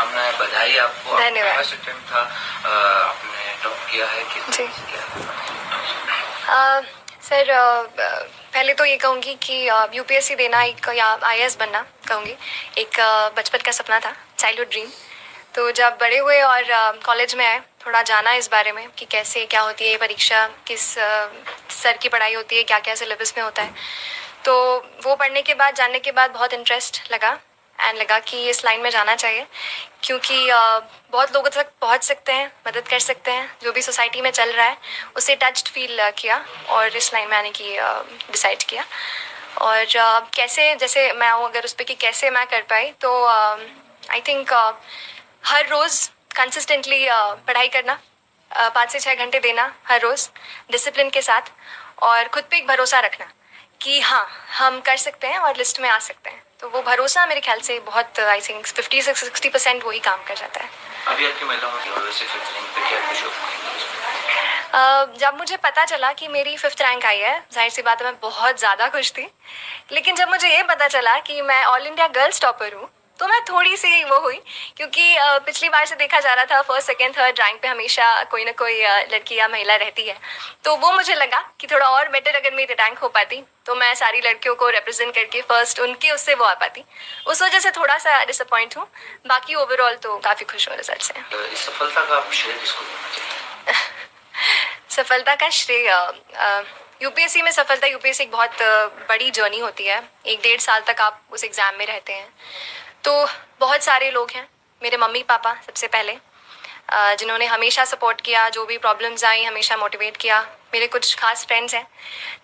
शुभकामनाएं, बधाई आपको। धन्यवाद। फर्स्ट अटेम्प्ट था, आपने टॉप किया है कि जी। क्या? सर, पहले तो ये कहूँगी कि यूपीएससी देना एक या आईएएस बनना कहूँगी एक बचपन का सपना था, चाइल्डहुड ड्रीम। तो जब बड़े हुए और कॉलेज में आए, थोड़ा जाना इस बारे में कि कैसे क्या होती है ये परीक्षा, किस सर की पढ़ाई होती है, क्या क्या सिलेबस में होता है। तो वो पढ़ने के बाद, जानने के बाद बहुत इंटरेस्ट लगा एंड लगा कि इस लाइन में जाना चाहिए, क्योंकि बहुत लोगों तक पहुंच सकते हैं, मदद कर सकते हैं, जो भी सोसाइटी में चल रहा है उससे टच्ड फील किया और इस लाइन में आने की डिसाइड किया। और कैसे, जैसे मैं हूँ अगर उस पर कि कैसे मैं कर पाई, तो I think her rose consistently पढ़ाई करना, 5 से 6 घंटे देना हर रोज़ डिसिप्लिन के साथ, और खुद पे एक भरोसा रखना कि हाँ हम कर सकते हैं और लिस्ट में आ सकते हैं। तो वो भरोसा मेरे ख्याल से बहुत, आई थिंक 50 से 60% वही काम कर जाता है। अभी आपकी महिलाओं की वैसे फिफ्थ रैंक पे क्या कुछ जब मुझे पता चला कि मेरी 5th रैंक आई है, जाहिर सी बात है मैं बहुत ज़्यादा खुश थी। लेकिन जब मुझे ये पता चला कि मैं ऑल इंडिया गर्ल्स टॉपर हूँ, तो मैं थोड़ी सी वो हुई, क्योंकि पिछली बार से देखा जा रहा था फर्स्ट सेकंड थर्ड रैंक पे हमेशा कोई ना कोई लड़की या महिला रहती है। तो वो मुझे लगा कि थोड़ा और बेटर अगर मेरी रैंक हो पाती तो मैं सारी लड़कियों को रिप्रेजेंट करके फर्स्ट उनके उससे वो आ पाती। उस वजह से थोड़ा सा डिसअपॉइंट हूँ। बाकी ओवरऑल तो काफ़ी खुश हूँ रिजल्ट से। इस सफलता का आप श्रेय किसको देना चाहिए? सफलता का श्रेय, यूपीएससी में सफलता, यूपीएससी एक बहुत बड़ी जर्नी होती है। 1-1.5 साल तक आप उस एग्ज़ाम में रहते हैं। तो बहुत सारे लोग हैं, मेरे मम्मी पापा सबसे पहले, जिन्होंने हमेशा सपोर्ट किया, जो भी प्रॉब्लम्स आई हमेशा मोटिवेट किया। मेरे कुछ खास फ्रेंड्स हैं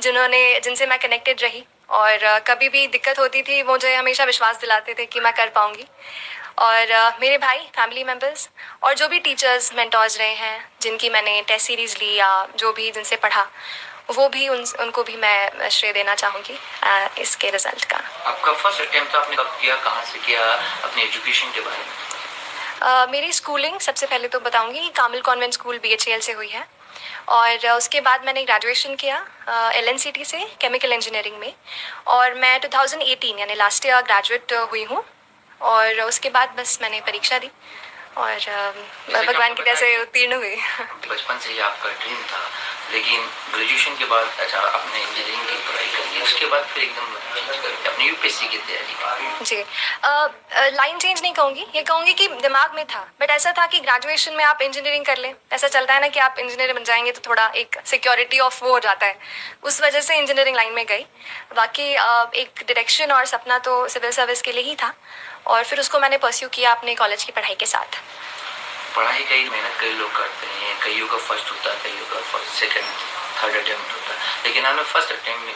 जिनसे मैं कनेक्टेड रही, और कभी भी दिक्कत होती थी मुझे हमेशा विश्वास दिलाते थे कि मैं कर पाऊँगी। और मेरे भाई, फैमिली मेम्बर्स, और जो भी टीचर्स मेंटोर्स रहे हैं, जिनकी मैंने टेस्ट सीरीज़ ली या जो भी जिनसे पढ़ा, वो भी उनको भी मैं श्रेय देना चाहूँगी इसके रिज़ल्ट का। आपका फर्स्ट अटेम्प्ट आपने कब किया, कहाँ से किया, अपने एजुकेशन के बारे में? मेरी स्कूलिंग सबसे पहले तो बताऊँगी कि कामिल कॉन्वेंट स्कूल BHEL से हुई है, और उसके बाद मैंने ग्रेजुएशन किया LNCT से केमिकल इंजीनियरिंग में, और मैं 2018 यानी लास्ट ईयर ग्रेजुएट हुई हूँ। और उसके बाद बस मैंने परीक्षा दी और भगवान की दया से उत्तीर्ण हुई। बचपन से ही आपका ड्रीम था, लेकिन ग्रेजुएशन के बाद अच्छा आपने इंजीनियरिंग की पढ़ाई करी, उसके बाद फिर एकदम चेंज करके अपनी यूपीएससी की तैयारी की। जी, लाइन चेंज नहीं कहूँगी, ये कहूँगी कि दिमाग में था, बट ऐसा था कि ग्रेजुएशन में आप इंजीनियरिंग कर लें, ऐसा चलता है ना कि आप इंजीनियर बन जाएंगे तो थोड़ा एक सिक्योरिटी ऑफ वो हो जाता है, उस वजह से इंजीनियरिंग लाइन में गई। बाकी एक डायरेक्शन और सपना तो सिविल सर्विस के लिए ही था, और फिर उसको मैंने परस्यू किया अपने कॉलेज की पढ़ाई के साथ। पढ़ाई कई मेहनत कई लोग करते हैं, कईयों का फर्स्ट होता है, कईयों का फर्स्ट सेकंड थर्ड अटेम्प्ट होता है, लेकिन आपने फर्स्ट अटेम्प्ट में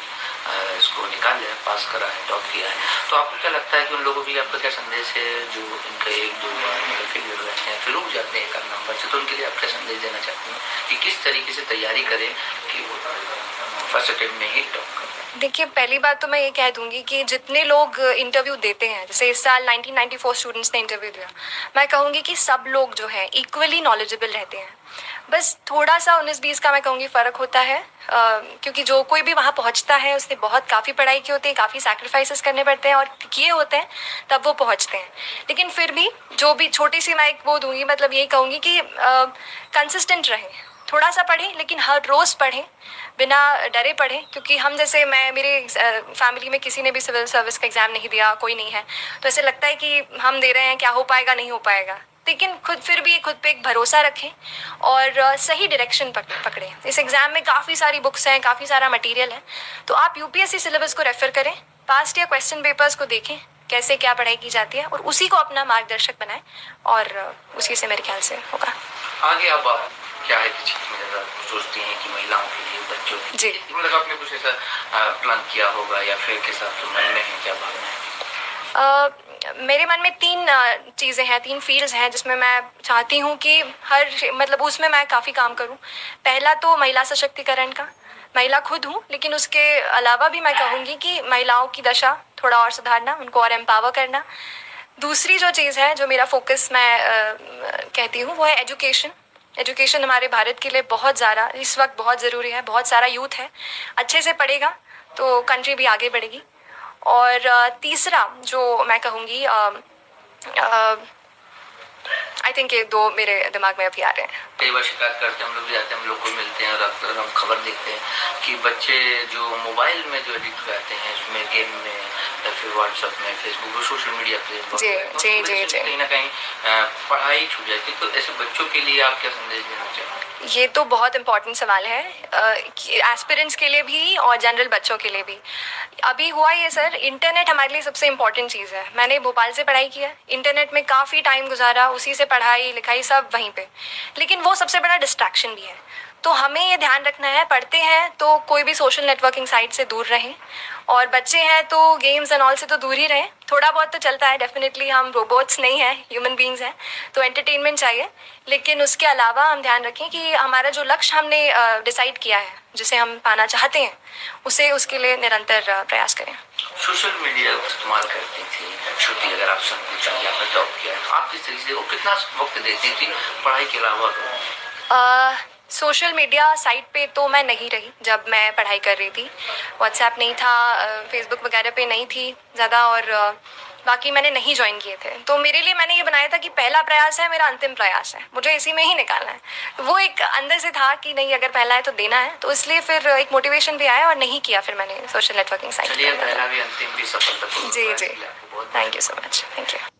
इसको निकाल लिया, पास करा है, टॉप किया है। तो आपको क्या लगता है कि उन लोगों के लिए आपका क्या संदेश है जो इनका 1-2 बार फेलियर हो जाते हैं, फिर रुक जाते हैं 1 नंबर से, तो उनके लिए आप क्या संदेश देना चाहते हैं कि किस तरीके से तैयारी करें कि वो फर्स्ट अटेम्प्ट में ही टॉप करें? देखिए, पहली बात तो मैं ये कह दूंगी कि जितने लोग इंटरव्यू देते हैं, जैसे इस साल 1994 स्टूडेंट्स ने इंटरव्यू दिया, मैं कहूँगी कि सब लोग जो है इक्वली नॉलेजेबल रहते हैं। बस थोड़ा सा 19-20 का मैं कहूँगी फ़र्क होता है, क्योंकि जो कोई भी वहाँ पहुँचता है उसने काफ़ी पढ़ाई की होती है, काफ़ी सैक्रिफाइसेस करने पड़ते हैं और किए होते हैं, तब वो पहुँचते हैं। लेकिन फिर भी जो भी छोटी सी मैं एक वो दूंगी, मतलब यही कहूँगी कि कंसिस्टेंट रहें, थोड़ा सा पढ़ें, लेकिन हर रोज़ पढ़ें, बिना डरे पढ़ें, क्योंकि हम जैसे मेरे फैमिली में किसी ने भी सिविल सर्विस का एग्ज़ाम नहीं दिया, कोई नहीं है, तो ऐसे लगता है कि हम दे रहे हैं, क्या हो पाएगा नहीं हो पाएगा। लेकिन फिर भी खुद पे एक भरोसा रखें और सही डायरेक्शन पकड़ें। इस एग्ज़ाम में काफ़ी सारी बुक्स हैं, काफ़ी सारा मटेरियल है, तो आप यूपीएससी सिलेबस को रेफ़र करें, पास्ट या क्वेश्चन पेपर्स को देखें, कैसे क्या पढ़ाई की जाती है, और उसी को अपना मार्गदर्शक बनाएं, और उसी से मेरे ख्याल से होगा। आगे अब आप क्या है कि सोचती हैं कि महिलाओं के लिए, बच्चों के जी, मतलब आपने कुछ ऐसा प्लान किया होगा या फिर के साथ मन में है, क्या भावना है? मेरे मन में 3 चीज़ें हैं, 3 फील्ड्स हैं जिसमें मैं चाहती हूँ कि मतलब उसमें मैं काफ़ी काम करूँ। पहला तो महिला सशक्तिकरण का, महिला खुद हूँ, लेकिन उसके अलावा भी मैं कहूँगी कि महिलाओं की दशा थोड़ा और सुधारना, उनको और एम्पावर करना। दूसरी जो चीज़ है, जो मेरा फोकस मैं कहती हूँ, वो है एजुकेशन। एजुकेशन हमारे भारत के लिए बहुत ज़्यादा इस वक्त बहुत ज़रूरी है। बहुत सारा यूथ है, अच्छे से पढ़ेगा तो कंट्री भी आगे बढ़ेगी। और तीसरा जो मैं कहूँगी, आई थिंक ये 2 मेरे दिमाग में अभी आ रहे हैं। कई बार शिकायत करते हैं, हम लोग भी जाते हैं, हम लोग को मिलते हैं और अक्सर हम खबर देखते हैं कि बच्चे जो मोबाइल में जो एडिक्ट हो जाते हैं, उसमें गेम में या फिर व्हाट्सएप में, फेसबुक और सोशल मीडिया पे जी जी जी जी। कहीं ना कहीं पढ़ाई छूट जाती है। तो ऐसे बच्चों के लिए आप क्या संदेश देना चाहेंगे? ये तो बहुत इम्पोर्टेंट सवाल है, एस्पिरेंट्स के लिए भी और जनरल बच्चों के लिए भी। अभी हुआ ये सर, इंटरनेट हमारे लिए सबसे इम्पोर्टेंट चीज़ है। मैंने भोपाल से पढ़ाई किया, इंटरनेट में काफ़ी टाइम गुजारा, उसी से पढ़ाई लिखाई सब वहीं पे। लेकिन वो सबसे बड़ा डिस्ट्रैक्शन भी है। तो हमें ये ध्यान रखना है, पढ़ते हैं तो कोई भी सोशल नेटवर्किंग साइट से दूर रहें, और बच्चे हैं तो गेम्स एंड ऑल से तो दूर ही रहें। थोड़ा बहुत तो चलता है डेफिनेटली, हम रोबोट्स नहीं हैं, ह्यूमन बींग्स हैं, तो एंटरटेनमेंट चाहिए। लेकिन उसके अलावा हम ध्यान रखें कि हमारा जो लक्ष्य हमने डिसाइड किया है, जिसे हम पाना चाहते हैं, उसे उसके लिए निरंतर प्रयास करें। सोशल मीडिया का इस्तेमाल करती थी श्रुति, अगर आपसे पूछा कि आपने जॉब किया है, आप किस तरीके से वो कितना वक्त देती थी पढ़ाई के अलावा? सोशल मीडिया साइट पे तो मैं नहीं रही जब मैं पढ़ाई कर रही थी। व्हाट्सएप नहीं था, फेसबुक वगैरह पे नहीं थी ज़्यादा, और बाकी मैंने नहीं ज्वाइन किए थे। तो मेरे लिए मैंने ये बनाया था कि पहला प्रयास है मेरा, अंतिम प्रयास है, मुझे इसी में ही निकालना है। वो एक अंदर से था कि नहीं, अगर पहला है तो देना है, तो इसलिए फिर एक मोटिवेशन भी आया और नहीं किया फिर मैंने सोशल नेटवर्किंग साइट। चलिए, पहला भी अंतिम भी सफलता। जी जी, thank you so much, thank you.